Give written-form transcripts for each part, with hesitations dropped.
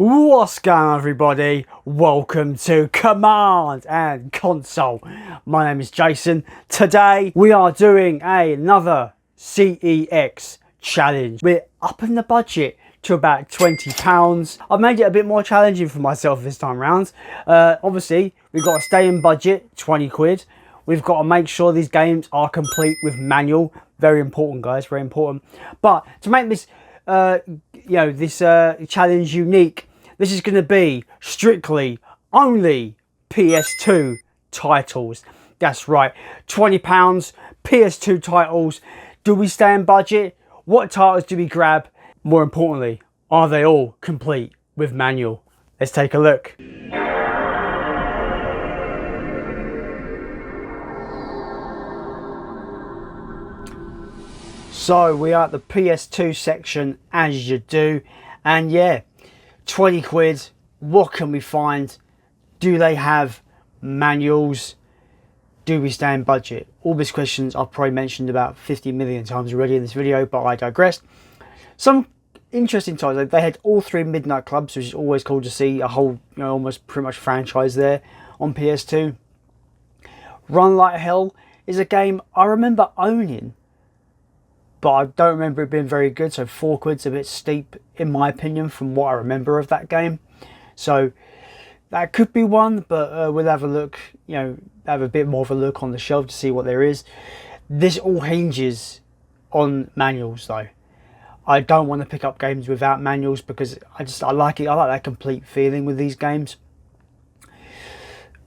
What's going on, everybody? Welcome to Command and Console. My name is Jason. Today we are doing another CEX challenge. We're upping the budget to about £20. I've made it a bit more challenging for myself this time round. Obviously we've got to stay in budget, 20 quid. We've got to make sure these games are complete with manual. Very important, guys, very important. But to make this challenge unique, this is going to be strictly only PS2 titles. That's right, £20, PS2 titles. Do we stay in budget? What titles do we grab? More importantly, are they all complete with manual? Let's take a look. So we are at the PS2 section, as you do, and yeah, 20 quid. What can we find? Do they have manuals? Do we stay in budget? All these questions I've probably mentioned about 50 million times already in this video, but I digress. Some interesting titles. They had all three Midnight Clubs, which is always cool to see a whole, almost pretty much franchise there on PS2. Run Like Hell is a game I remember owning, but I don't remember it being very good, so 4 quid's a bit steep in my opinion from what I remember of that game. So that could be one, but we'll have a look, have a bit more of a look on the shelf to see what there is. This all hinges on manuals though. I don't want to pick up games without manuals because I like it. I like that complete feeling with these games.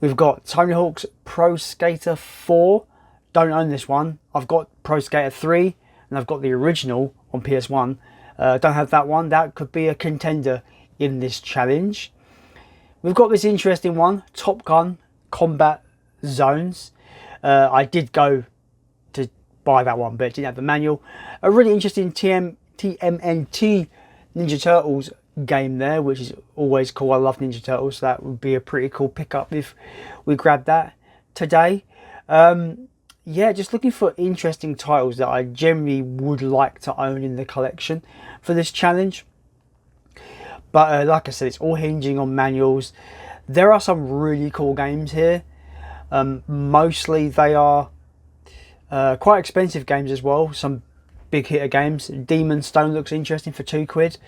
We've got Tony Hawk's Pro Skater 4. Don't own this one. I've got Pro Skater 3. And I've got the original on PS1. Don't have that one. That could be a contender in this challenge. We've got this interesting one, Top Gun Combat Zones. I did go to buy that one, but it didn't have the manual. A really interesting TMNT Ninja Turtles game there, which is always cool. I love Ninja Turtles, so that would be a pretty cool pickup if we grabbed that today. Yeah, just looking for interesting titles that I generally would like to own in the collection for this challenge. But like I said, it's all hinging on manuals. There are some really cool games here. Mostly they are quite expensive games as well. Some big hitter games. Demon Stone looks interesting for 2 quid.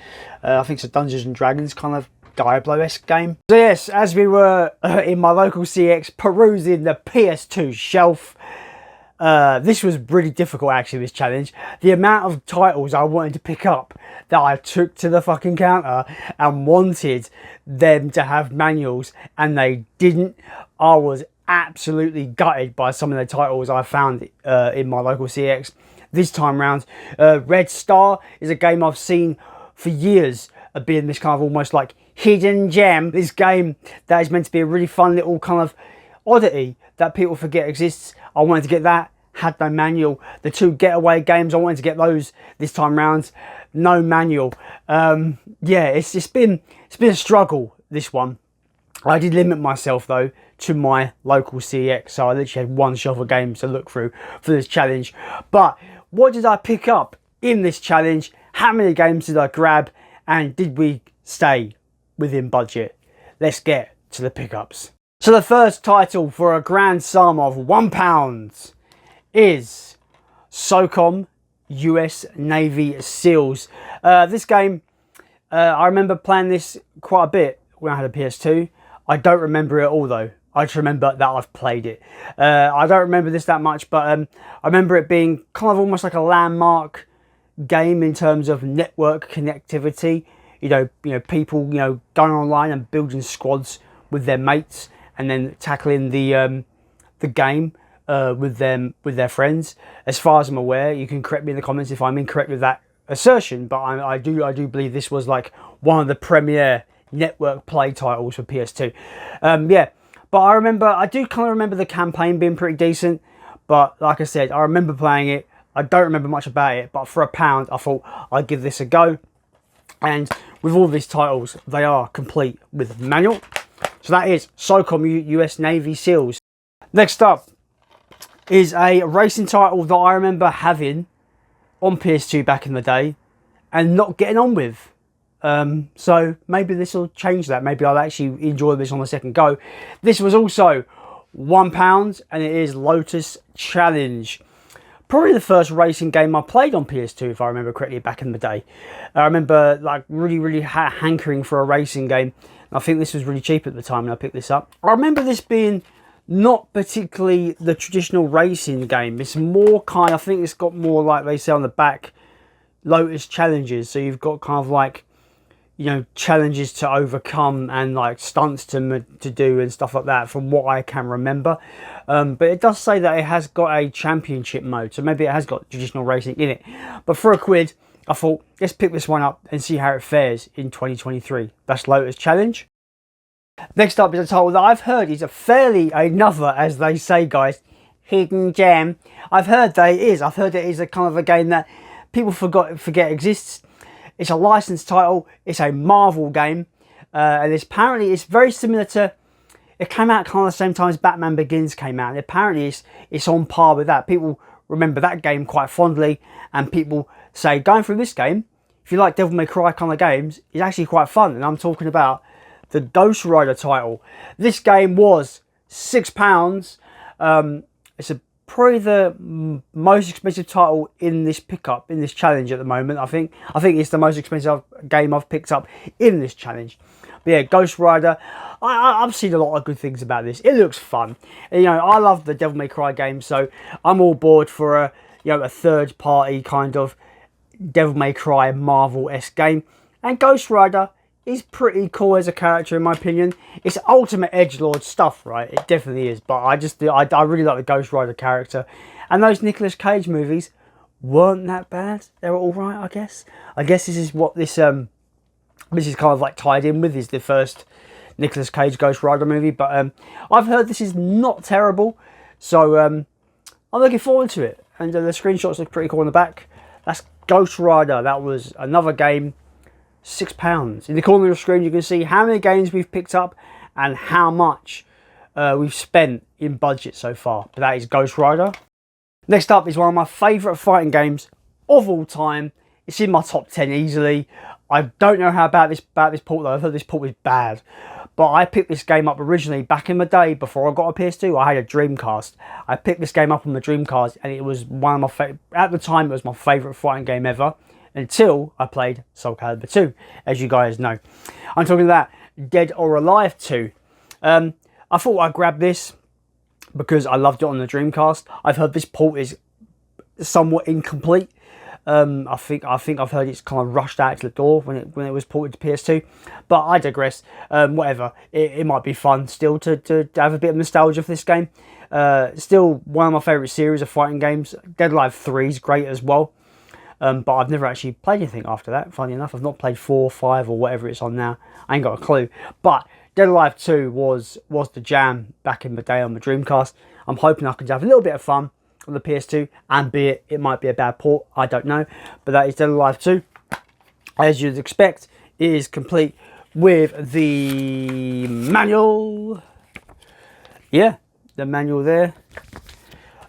I think it's a Dungeons and Dragons kind of Diablo-esque game. So yes, as we were in my local CEX perusing the PS2 shelf, this was really difficult actually, this challenge. The amount of titles I wanted to pick up that I took to the fucking counter and wanted them to have manuals and they didn't. I was absolutely gutted by some of the titles I found in my local CEX this time round. Red Star is a game I've seen for years being this kind of almost like hidden gem. This game that is meant to be a really fun little kind of oddity that people forget exists. I wanted to get that, had no manual. The 2 Getaway games, I wanted to get those this time round, no manual. Yeah, it's been a struggle, this one. I did limit myself though to my local CEX, so I literally had 1 shelf of games to look through for this challenge. But what did I pick up in this challenge? How many games did I grab, and did we stay within budget? Let's get to the pickups. So the first title for a grand sum of £1 is Socom US Navy SEALs. This game, I remember playing this quite a bit when I had a PS2. I don't remember it all though. I just remember that I've played it. I don't remember this that much, but I remember it being kind of almost like a landmark game in terms of network connectivity. People going online and building squads with their mates and then tackling the game with their friends. As far as I'm aware, you can correct me in the comments if I'm incorrect with that assertion, but I do believe this was like one of the premier network play titles for PS2. Yeah, but I do kind of remember the campaign being pretty decent, but like I said, I remember playing it. I don't remember much about it, but for £1 I thought I'd give this a go. And with all these titles, they are complete with manual. So that is Socom US Navy SEALs. Next up is a racing title that I remember having on PS2 back in the day and not getting on with. So maybe this will change that. Maybe I'll actually enjoy this on the second go. This was also £1, and it is Lotus Challenge. Probably the first racing game I played on PS2, if I remember correctly, back in the day. I remember like really hankering for a racing game. I think this was really cheap at the time when I picked this up. I remember this being not particularly the traditional racing game. It's more kind of, I think it's got more, like they say on the back, Lotus challenges. So you've got kind of like, you know, challenges to overcome and like stunts to do and stuff like that, from what I can remember. But it does say that it has got a championship mode, so maybe it has got traditional racing in it. But for £1, I thought, let's pick this one up and see how it fares in 2023. That's Lotus Challenge. Next up is a title that I've heard is another, as they say, guys, hidden gem. I've heard that it is. I've heard it is a kind of a game that people forget exists. It's a licensed title. It's a Marvel game, and apparently it's very similar to. It came out kind of the same time as Batman Begins came out, and apparently it's on par with that. People remember that game quite fondly, and people say going through this game, if you like Devil May Cry kind of games, it's actually quite fun. And I'm talking about the Ghost Rider title. This game was £6. It's probably the most expensive title in this pickup, in this challenge at the moment. I think it's the most expensive game I've picked up in this challenge. But yeah, Ghost Rider, I've seen a lot of good things about this. It looks fun. And, you know, I love the Devil May Cry games, so I'm all board for a third party kind of Devil May Cry Marvel-esque game. And Ghost Rider is pretty cool as a character, in my opinion. It's ultimate edgelord stuff, right? It definitely is. But I really like the Ghost Rider character. And those Nicolas Cage movies weren't that bad. They were all right, I guess. I guess this is what this is kind of like tied in with, is the first Nicolas Cage Ghost Rider movie. But I've heard this is not terrible. So I'm looking forward to it. And the screenshots look pretty cool on the back. That's Ghost Rider. That was another game. £6. In the corner of the screen you can see how many games we've picked up and how much we've spent in budget so far. But that is Ghost Rider. Next up is one of my favourite fighting games of all time. It's in my top 10 easily. I don't know how about this port though. I've heard this port was bad. But I picked this game up originally back in the day before I got a PS2. I had a Dreamcast. I picked this game up on the Dreamcast, and it was one of my at the time it was my favourite fighting game ever. Until I played Soul Calibur 2, as you guys know. I'm talking about Dead or Alive 2. I thought I'd grab this because I loved it on the Dreamcast. I've heard this port is somewhat incomplete. I think I've heard it's kind of rushed out to the door when it was ported to PS2. But I digress. Whatever. It might be fun still to have a bit of nostalgia for this game. Still one of my favourite series of fighting games. Dead or Alive 3 is great as well. But I've never actually played anything after that, funny enough. I've not played 4, 5 or whatever it's on now. I ain't got a clue. But Dead or Alive 2 was the jam back in the day on the Dreamcast. I'm hoping I can have a little bit of fun on the PS2, albeit it might be a bad port, I don't know. But that is Dead or Alive 2. As you'd expect, it is complete with the manual. Yeah, the manual there.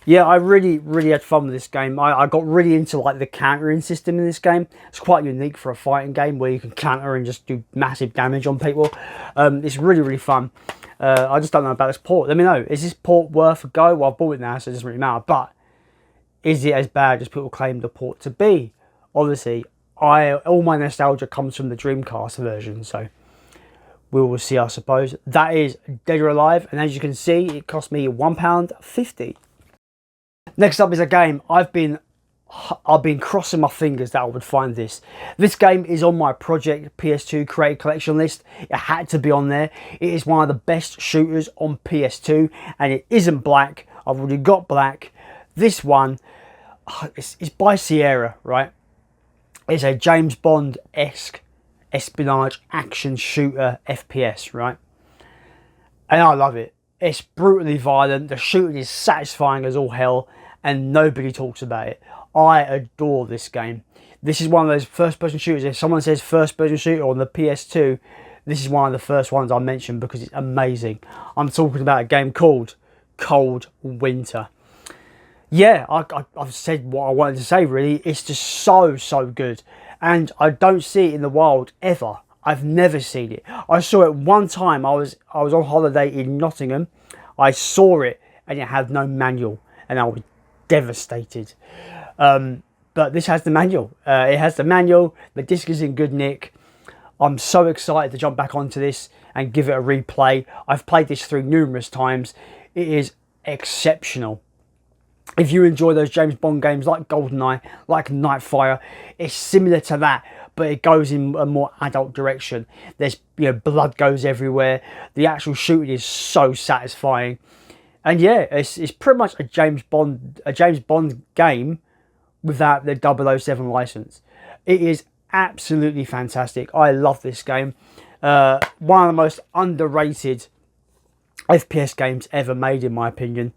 Yeah, I really had fun with this game. I got really into like the countering system in this game. It's quite unique for a fighting game where you can counter and just do massive damage on people. It's really fun. I just don't know about this port. Let me know. Is this port worth a go? Well, I've bought it now, so it doesn't really matter. But is it as bad as people claim the port to be? Obviously, all my nostalgia comes from the Dreamcast version, so we will see, I suppose. That is Dead or Alive, and as you can see, it cost me £1.50. Next up is a game I've been crossing my fingers that I would find this. This game is on my Project PS2 Creative Collection list. It had to be on there. It is one of the best shooters on PS2, and it isn't black. I've already got black. This one, it's by Sierra, right? It's a James Bond-esque espionage action shooter FPS, right? And I love it. It's brutally violent. The shooting is satisfying as all hell, and nobody talks about it. I adore this game. This is one of those first-person shooters. If someone says first-person shooter on the PS2, this is one of the first ones I mention because it's amazing. I'm talking about a game called Cold Winter. Yeah, I've said what I wanted to say, really. It's just so good. and I don't see it in the wild ever. I've never seen it. I saw it one time. I was on holiday in Nottingham. I saw it and it had no manual, and I was devastated. But this has the manual. It has the manual. The disc is in good nick. I'm so excited to jump back onto this and give it a replay. I've played this through numerous times. It is exceptional. If you enjoy those James Bond games like GoldenEye, like Nightfire, it's similar to that, but it goes in a more adult direction. There's, you know, blood goes everywhere. The actual shooting is so satisfying. And yeah, it's pretty much a James Bond game without the 007 license. It is absolutely fantastic. I love this game. One of the most underrated FPS games ever made, in my opinion.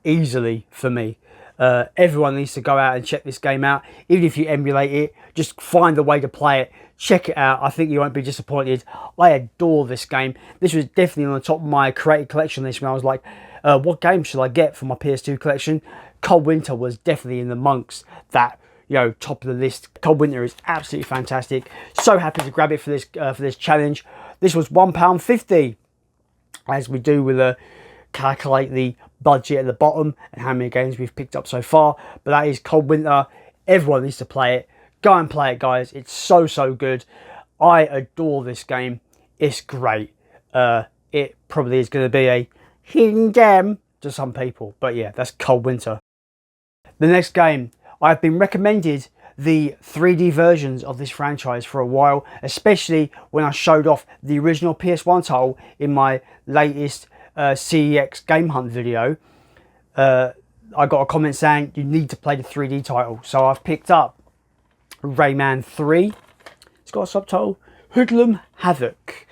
Easily for me. Everyone needs to go out and check this game out. Even if you emulate it, just find a way to play it. Check it out. I think you won't be disappointed. I adore this game. This was definitely on the top of my created collection list when I was like, what game should I get for my PS2 collection? Cold Winter was definitely in the monks that, you know, top of the list. Cold Winter is absolutely fantastic. So happy to grab it for this challenge. This was £1.50, as we do with calculate the budget at the bottom and how many games we've picked up so far. But that is Cold Winter. Everyone needs to play it. Go and play it, guys. It's so good. I adore this game. It's great. It probably is going to be a hidden gem to some people, but yeah, that's Cold Winter. The next game, I've been recommended the 3D versions of this franchise for a while, especially when I showed off the original PS1 title in my latest CEX game hunt video. I got a comment saying you need to play the 3D title, so I've picked up Rayman 3. It's got a subtitle, Hoodlum Havoc.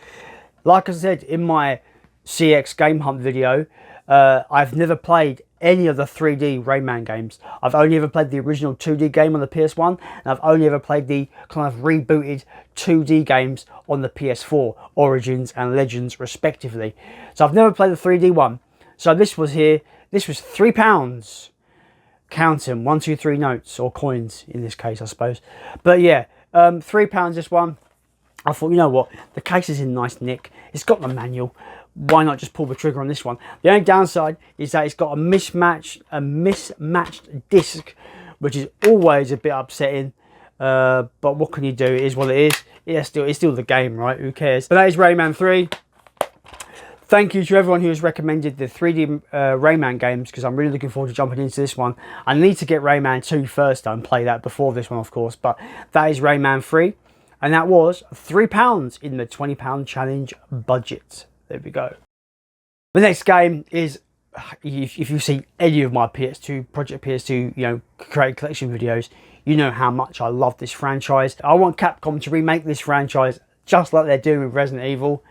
Like I said in my CEX game hunt video, I've never played any of the 3D Rayman games. I've only ever played the original 2D game on the PS1, and I've only ever played the kind of rebooted 2D games on the PS4, Origins and Legends respectively. So I've never played the 3D one. So this was here. This was £3. Count them, 1, 2, 3 notes, or coins in this case, I suppose. But yeah, £3 this one. I thought, you know what, the case is in nice nick. It's got the manual. Why not just pull the trigger on this one? The only downside is that it's got a mismatched disc, which is always a bit upsetting. But what can you do? It is what it is. It's still the game, right? Who cares? But that is Rayman 3. Thank you to everyone who has recommended the 3D Rayman games, because I'm really looking forward to jumping into this one. I need to get Rayman 2 first though, and play that before this one, of course. But that is Rayman 3, and that was £3 in the £20 challenge budget. There we go. The next game is, if you see any of my Project PS2, you know, created collection videos, you know how much I love this franchise. I want Capcom to remake this franchise just like they're doing with Resident Evil.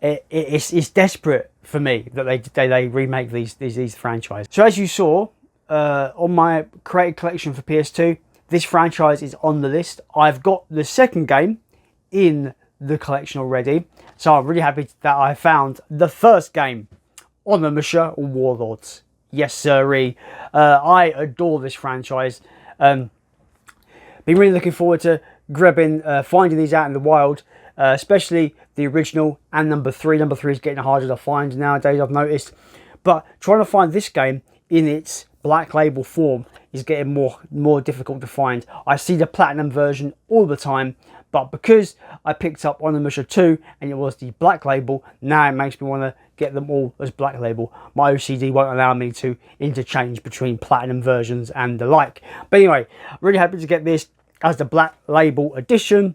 It's desperate for me that they remake these franchises. So as you saw on my created collection for PS2, this franchise is on the list. I've got the second game in the collection already, so I'm really happy that I found the first game, Onal Warlords. Yes sirree. I adore this franchise. Been really looking forward to finding these out in the wild, especially the original and number 3. Number 3 is getting harder to find nowadays, I've noticed, but trying to find this game in its black label form is getting more difficult to find. I see the platinum version all the time, but because I picked up Onal 2 and it was the black label, now it makes me want to get them all as black label. My OCD won't allow me to interchange between platinum versions and the like. But anyway, really happy to get this as the black label edition.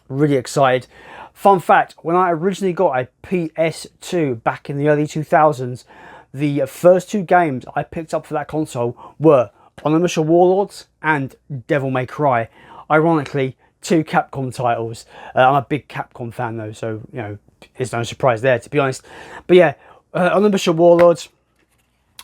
Really excited. Fun fact, when I originally got a PS2 back in the early 2000s, the first 2 games I picked up for that console were Onal Warlords and Devil May Cry. Ironically, 2 Capcom titles. I'm a big Capcom fan though, so you know, there's no surprise there, to be honest. But yeah, Onal Warlords,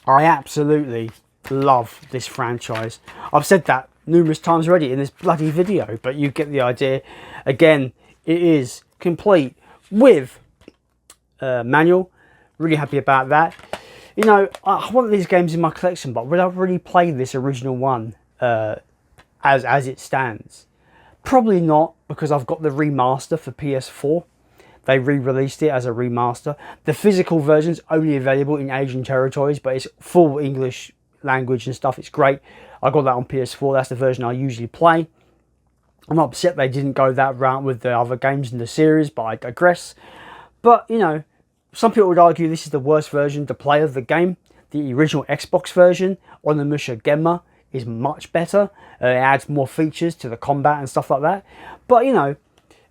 I absolutely love this franchise. I've said that numerous times already in this bloody video, but you get the idea. Again, it is complete with manual. Really happy about that. You know, I want these games in my collection, but would I really play this original one as it stands? Probably not, because I've got the remaster for PS4. They re-released it as a remaster. The physical version's only available in Asian territories, but it's full English language and stuff. It's great. I got that on PS4. That's the version I usually play. I'm upset they didn't go that route with the other games in the series, but I digress. But, you know, some people would argue this is the worst version to play of the game. The original Xbox version, Onimusha Genma, is much better. It adds more features to the combat and stuff like that. But, you know,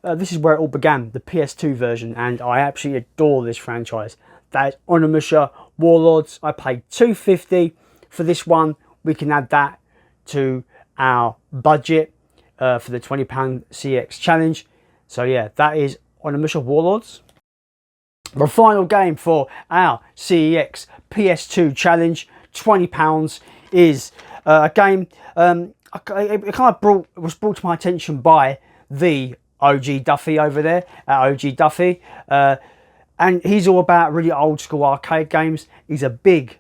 this is where it all began, the PS2 version, and I absolutely adore this franchise. That is Onimusha Warlords. I paid $2.50 for this one. We can add that to our budget for the £20 CEX challenge. So yeah, that is Onimusha Warlords. The final game for our CEX PS2 challenge, £20, is a game. It kind of was brought to my attention by the OG Duffy over there at OG Duffy, and he's all about really old school arcade games. He's a big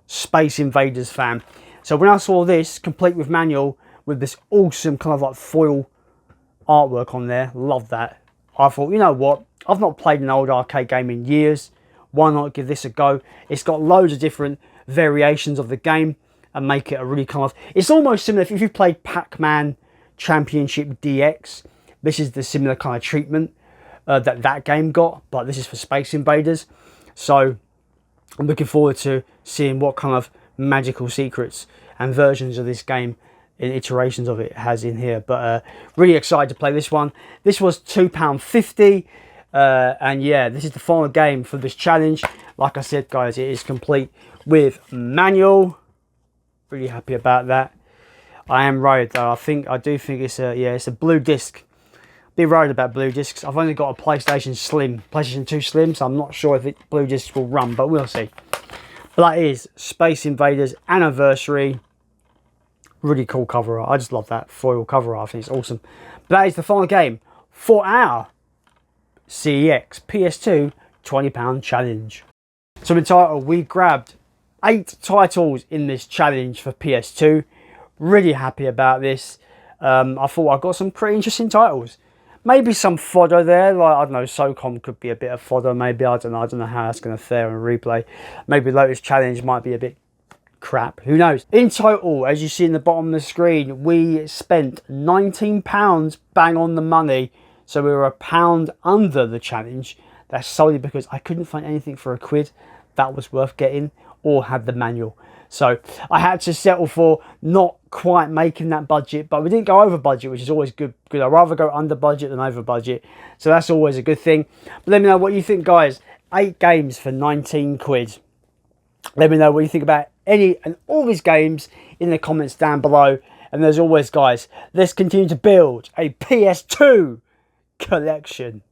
Space Invaders fan. So when I saw this complete with manual with this awesome kind of like foil artwork on there, love that. I thought, you know what, I've not played an old arcade game in years, why not give this a go? It's got loads of different variations of the game and make it a really kind of, it's almost similar if you've played Pac-Man Championship DX. This is the similar kind of treatment that game got, but this is for Space Invaders. So I'm looking forward to seeing what kind of magical secrets and versions of this game and iterations of it has in here. But really excited to play this one. This was £2.50, and yeah, this is the final game for this challenge. Like I said, guys, it is complete with manual. Really happy about that. I am worried though. I do think it's a blue disc. Be worried about blue discs. I've only got a PlayStation 2 Slim, so I'm not sure if blue discs will run, but we'll see. But that is Space Invaders Anniversary. Really cool cover art. I just love that foil cover art. I think it's awesome. But that is the final game for our CEX PS2 £20 challenge. So in total, we grabbed 8 titles in this challenge for PS2. Really happy about this. I thought I got some pretty interesting titles. Maybe some fodder there, like, I don't know, Socom could be a bit of fodder, maybe, I don't know how that's going to fare in replay. Maybe Lotus Challenge might be a bit crap, who knows. In total, as you see in the bottom of the screen, we spent £19 bang on the money, so we were £1 under the challenge. That's solely because I couldn't find anything for £1 that was worth getting or had the manual. So I had to settle for not quite making that budget, but we didn't go over budget, which is always good. I'd rather go under budget than over budget, so that's always a good thing. But let me know what you think, guys. 8 games for £19. Let me know what you think about any and all these games in the comments down below. And as always, guys, let's continue to build a PS2 collection.